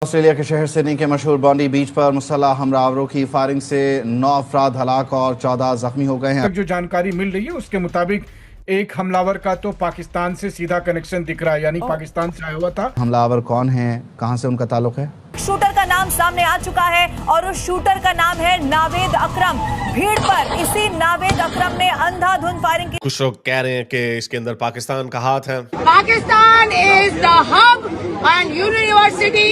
Australia के शहर Sydney के मशहूर बॉन्डी बीच पर मुसल्लह हमलावरों की फायरिंग से 9 अफराद हलाक और 14 जख्मी हो गए हैं। जो जानकारी मिल रही है उसके मुताबिक एक हमलावर का तो पाकिस्तान से सीधा कनेक्शन दिख रहा है, यानी पाकिस्तान से आया हुआ था। हमलावर कौन है, कहां से उनका ताल्लुक है? शूटर का नाम सामने आ चुका है और उस शूटर का नाम है नावेद अकरम। भीड़ पर इसी नावेद अकरम ने अंधाधुंध फायरिंग की। कुछ लोग कह रहे हैं कि इसके अंदर पाकिस्तान का हाथ है। Pakistan is the hub and university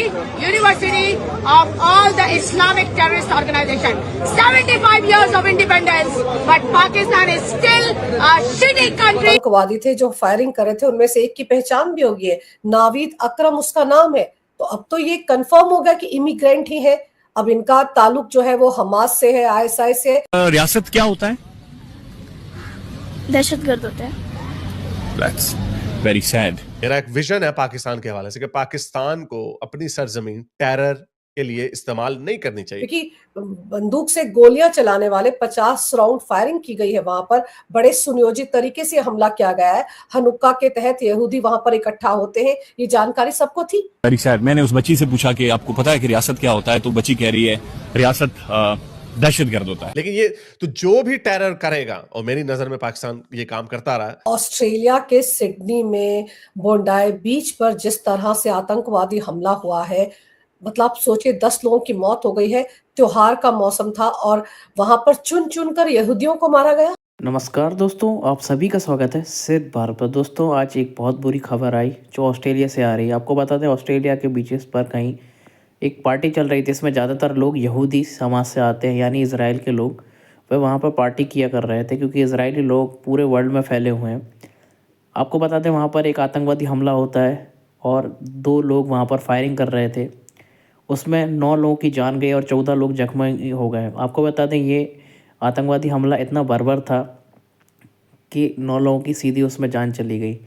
of all the Islamic terrorist organisation. 75 years of independence, but Pakistan is still a shitty country. आतंकवादी थे जो फायरिंग कर रहे थे, उनमें से एक की पहचान भी होगी है, नावीद अकरम उसका नाम है। तो अब तो ये कंफर्म हो गया कि इमिग्रेंट ही है। अब इनका ताल्लुक जो है वो हमास से है, आईएसआई से। रियासत क्या होता है? दहशतगर्द होता है। That's very sad. मेरा एक विजन है पाकिस्तान के हवाले से कि पाकिस्तान को अपनी सरजमीन टेरर के लिए इस्तेमाल नहीं करनी चाहिए। क्योंकि बंदूक से गोलियां चलाने वाले 50 राउंड फायरिंग की गई है वहां पर। बड़े सुनियोजित तरीके से हमला किया गया है। हनुक्का के तहत यहूदी वहां पर इकट्ठा होते हैं, ये जानकारी सबको थी। Very sad. मैंने उस बच्ची से पूछा कि आपको पता है कि रियासत क्या होता है, तो बच्ची कह रही है रियासत दहशतगर्द होता है। लेकिन ये तो जो भी टेरर करेगा, और मेरी नजर में पाकिस्तान ये काम करता रहा है। ऑस्ट्रेलिया के सिडनी में बोंडाई बीच पर जिस तरह से आतंकवादी हमला हुआ है, मतलब आप सोचिए 10 लोगों की मौत हो गई है। त्योहार का मौसम था और वहां पर चुन चुन कर यहूदियों को मारा गया। नमस्कार दोस्तों, आप सभी का स्वागत है सिर्फ भारत पर। दोस्तों, आज एक बहुत बुरी खबर आई जो ऑस्ट्रेलिया से आ रही है। आपको बता दें, ऑस्ट्रेलिया के बीचेस पर कहीं एक पार्टी चल रही थी। इसमें ज़्यादातर लोग यहूदी समाज से आते हैं, यानी इज़राइल के लोग। वह वहाँ पर पार्टी किया कर रहे थे क्योंकि इज़राइली लोग पूरे वर्ल्ड में फैले हुए हैं। आपको बता दें, वहाँ पर एक आतंकवादी हमला होता है और 2 लोग वहाँ पर फायरिंग कर रहे थे। उसमें 9 लोगों की जान गई और 14 लोग जख्मी हो गए। आपको बता दें, ये आतंकवादी हमला इतना बर्बर था कि 9 लोगों की सीधी उसमें जान चली गई।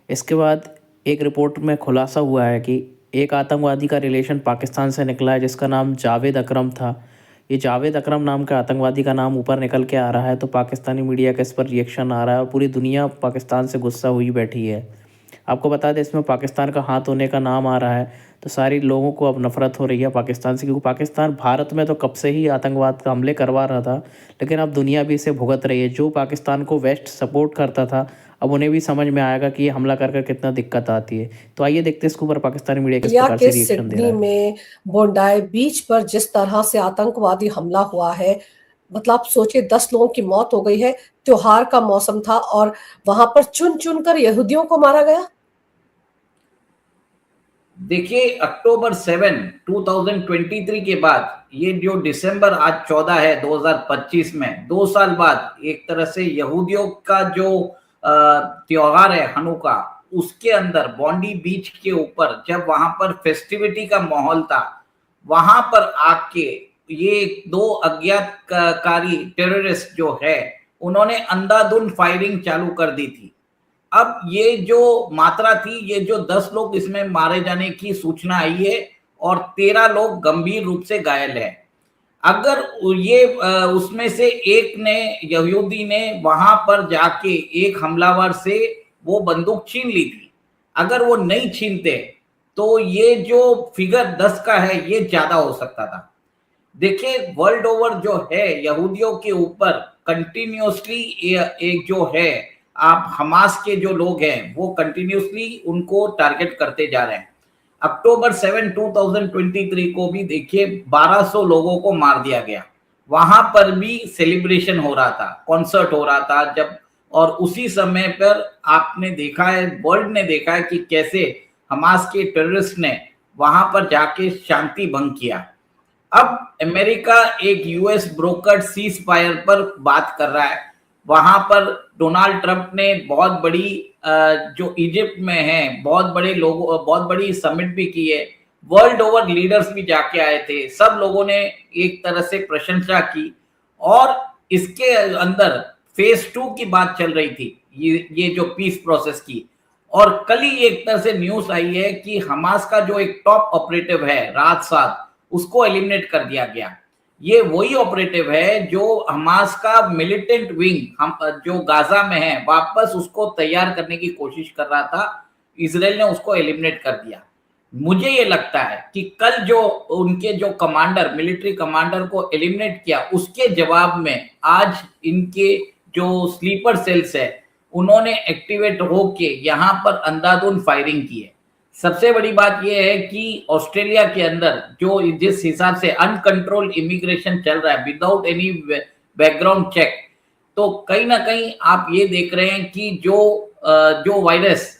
इसके बाद एक रिपोर्ट में खुलासा हुआ है कि एक आतंकवादी का रिलेशन पाकिस्तान से निकला है जिसका नाम जावेद अकरम था। ये जावेद अकरम नाम का आतंकवादी का नाम ऊपर निकल के आ रहा है, तो पाकिस्तानी मीडिया का इस पर रिएक्शन आ रहा है और पूरी दुनिया पाकिस्तान से गुस्सा हुई बैठी है। आपको बता दें, इसमें पाकिस्तान का हाथ होने का नाम आ रहा है, तो सारी लोगों को अब नफरत हो रही है पाकिस्तान से। क्योंकि पाकिस्तान भारत में तो कब से ही आतंकवाद का हमले करवा रहा था, लेकिन अब दुनिया भी इसे भुगत रही है। जो पाकिस्तान को वेस्ट सपोर्ट करता था, अब उन्हें भी समझ में आएगा कि ये हमला कर कर कितना दिक्कत आती है। तो आइए देखते हैं इसके ऊपर पाकिस्तानी मीडिया किस प्रकार से रिएक्शन दे रहा है। सिडनी में बोंडाई बीच पर जिस तरह से आतंकवादी हमला हुआ है, मतलब आप सोचिए 10 लोगों की मौत हो गई है। त्योहार का मौसम था और वहां पर चुन चुन कर यहूदियों को मारा गया। देखिए, अक्टूबर 7, 2023 के बाद ये जो दिसंबर आज 14 है 2025 में, 2 साल बाद एक तरह से यहूदियों का जो त्योहार है हनुका, उसके अंदर बॉन्डी बीच के ऊपर जब वहां पर फेस्टिविटी का माहौल था, वहां पर आके ये 2 अज्ञातकारी टेररिस्ट जो है उन्होंने अंधाधुंध फायरिंग चालू कर दी थी। अब ये जो मात्रा थी, ये जो 10 लोग इसमें मारे जाने की सूचना आई है और 13 लोग गंभीर रूप से घायल है। अगर ये उसमें से एक ने, यहूदी ने वहां पर जाके एक हमलावर से वो बंदूक छीन ली थी, अगर वो नहीं छीनते तो ये जो फिगर 10 का है ये ज्यादा हो सकता था। देखिए, वर्ल्ड ओवर जो है यहूदियों के ऊपर कंटिन्यूसली एक जो है, आप हमास के जो लोग हैं वो कंटिन्यूसली उनको टारगेट करते जा रहे हैं। अक्टूबर 7, 2023 को भी देखिए 1200 लोगों को मार दिया गया। वहां पर भी सेलिब्रेशन हो रहा था, कॉन्सर्ट हो रहा था जब, और उसी समय पर आपने देखा है, वर्ल्ड ने देखा है कि कैसे हमास के टेररिस्ट ने वहां पर जाके शांति भंग किया। अब अमेरिका एक यूएस ब्रोकर्ड सीज फायर पर बात कर रहा है। वहां पर डोनाल्ड ट्रंप ने बहुत बड़ी जो इजिप्ट में है, बहुत बड़ी समिट भी की है। वर्ल्ड ओवर लीडर्स भी जाके आए थे, सब लोगों ने एक तरह से प्रशंसा की और इसके अंदर फेज 2 की बात चल रही थी, ये जो पीस प्रोसेस की। और कल ही एक तरह से न्यूज आई है कि हमास का जो एक टॉप ऑपरेटिव है रात 7, उसको एलिमिनेट कर दिया गया। ये वही ऑपरेटिव है जो हमास का मिलिटेंट विंग हम जो गाजा में है, वापस उसको तैयार करने की कोशिश कर रहा था। इजराइल ने उसको एलिमिनेट कर दिया। मुझे ये लगता है कि कल जो उनके जो कमांडर, मिलिट्री कमांडर को एलिमिनेट किया, उसके जवाब में आज इनके जो स्लीपर सेल्स है उन्होंने एक्टिवेट होके यहाँ पर अंधाधुंध फायरिंग की है। सबसे बड़ी बात यह है कि ऑस्ट्रेलिया के अंदर जो जिस हिसाब से अनकंट्रोल्ड इमिग्रेशन चल रहा है विदाउट एनी बैकग्राउंड चेक, तो कहीं ना कहीं आप ये देख रहे हैं कि जो वायरस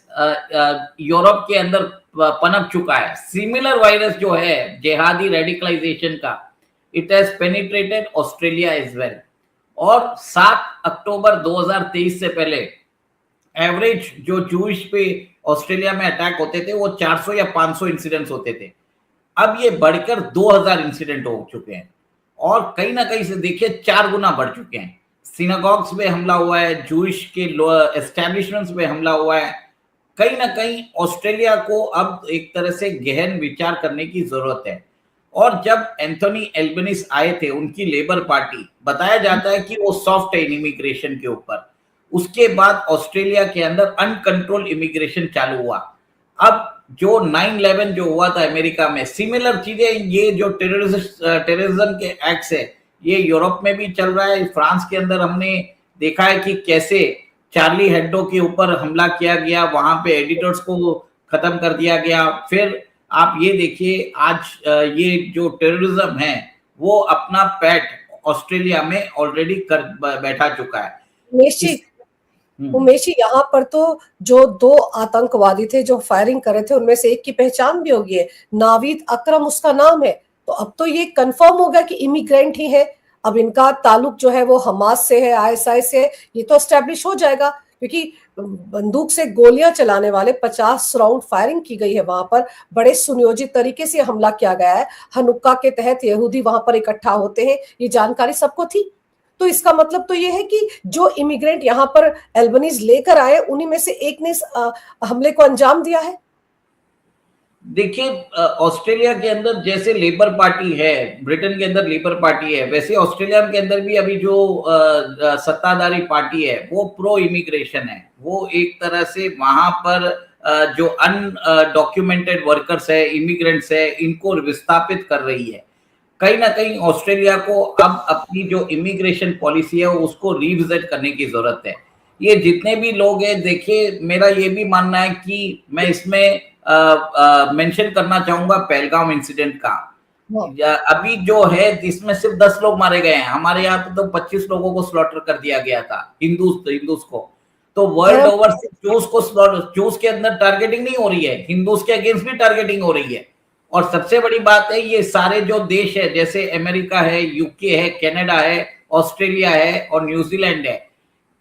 यूरोप के अंदर पनप चुका है, सिमिलर वायरस जो है जिहादी रेडिकलाइजेशन का, it has penetrated Australia as well. और 7 अक्टूबर 2023 से पहले एवरेज जो जूइश पे ऑस्ट्रेलिया में अटैक होते थे वो 400 या 500 इंसिडेंट्स होते थे। अब ये बढ़कर 2000 इंसिडेंट हो चुके हैं और कहीं ना कहीं से देखिए 4 गुना बढ़ चुके हैं। सिनागॉग्स में हमला हुआ है, जूइश के एस्टैब्लिशमेंट्स में हमला हुआ है। कहीं ना कहीं ऑस्ट्रेलिया को अब एक तरह से गहन विचार करने की जरूरत है। और जब एंथोनी एल्बनीज आए थे, उनकी लेबर पार्टी, बताया जाता है कि वो सॉफ्ट है इमिग्रेशन के ऊपर। उसके बाद ऑस्ट्रेलिया के अंदर अनकंट्रोल इमिग्रेशन चालू हुआ। अब जो 9/11 जो हुआ था अमेरिका में, सिमिलर चीजें, ये जो टेररिज्म के एक्ट्स है ये यूरोप में भी चल रहा है। फ्रांस के अंदर हमने देखा है कि कैसे चार्ली हेब्डो के ऊपर हमला किया गया, वहां पे एडिटर्स को खत्म कर दिया गया। फिर आप ये देखिए आज ये जो टेररिज्म है वो अपना पैठ ऑस्ट्रेलिया में ऑलरेडी कर बैठा चुका है। उमेश जी, यहाँ पर तो जो 2 आतंकवादी थे जो फायरिंग कर रहे थे, उनमें से एक की पहचान भी होगी है, नावीद अकरम उसका नाम है। तो अब तो ये कंफर्म हो गया कि इमिग्रेंट ही है। अब इनका ताल्लुक जो है वो हमास से है, ISI से है, ये तो एस्टेब्लिश हो जाएगा क्योंकि बंदूक से गोलियां चलाने वाले 50 राउंड फायरिंग की गई है। वहां पर बड़े सुनियोजित तरीके से हमला किया गया है। हनुक्का के तहत यहूदी वहां पर इकट्ठा होते हैं, ये जानकारी सबको थी। तो इसका मतलब तो ये है कि जो इमिग्रेंट यहाँ पर एल्बनीज लेकर आए, उन्हीं में से एक ने हमले को अंजाम दिया है। देखिए, ऑस्ट्रेलिया के अंदर जैसे लेबर पार्टी है, ब्रिटेन के अंदर लेबर पार्टी है, वैसे ऑस्ट्रेलिया के अंदर भी अभी जो सत्ताधारी पार्टी है वो प्रो इमिग्रेशन है। वो एक तरह से वहां पर जो अनडॉक्यूमेंटेड वर्कर्स है, इमिग्रेंट्स है, इनको विस्थापित कर रही है। कहीं ना कहीं ऑस्ट्रेलिया को अब अपनी जो इमिग्रेशन पॉलिसी है उसको रिविजिट करने की जरूरत है। ये जितने भी लोग हैं, देखिए मेरा ये भी मानना है कि मैं इसमें मेंशन करना चाहूंगा पहलगाम इंसिडेंट का। अभी जो है जिसमें सिर्फ 10 लोग मारे गए हैं, हमारे यहाँ पे तो 25 लोगों को स्लॉटर कर दिया गया था, हिंदूज को। तो वर्ल्ड ओवर जूस के अंदर टारगेटिंग नहीं हो रही है, हिंदूज के अगेंस्ट भी टारगेटिंग हो रही है। और सबसे बड़ी बात है, ये सारे जो देश है जैसे अमेरिका है, यूके है, कनाडा है, ऑस्ट्रेलिया है और न्यूजीलैंड है,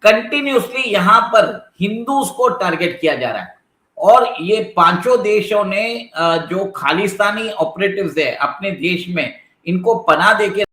कंटिन्यूसली यहाँ पर हिंदूज को टारगेट किया जा रहा है। और ये 5 देशों ने जो खालिस्तानी ऑपरेटिव्स है अपने देश में, इनको पनाह देके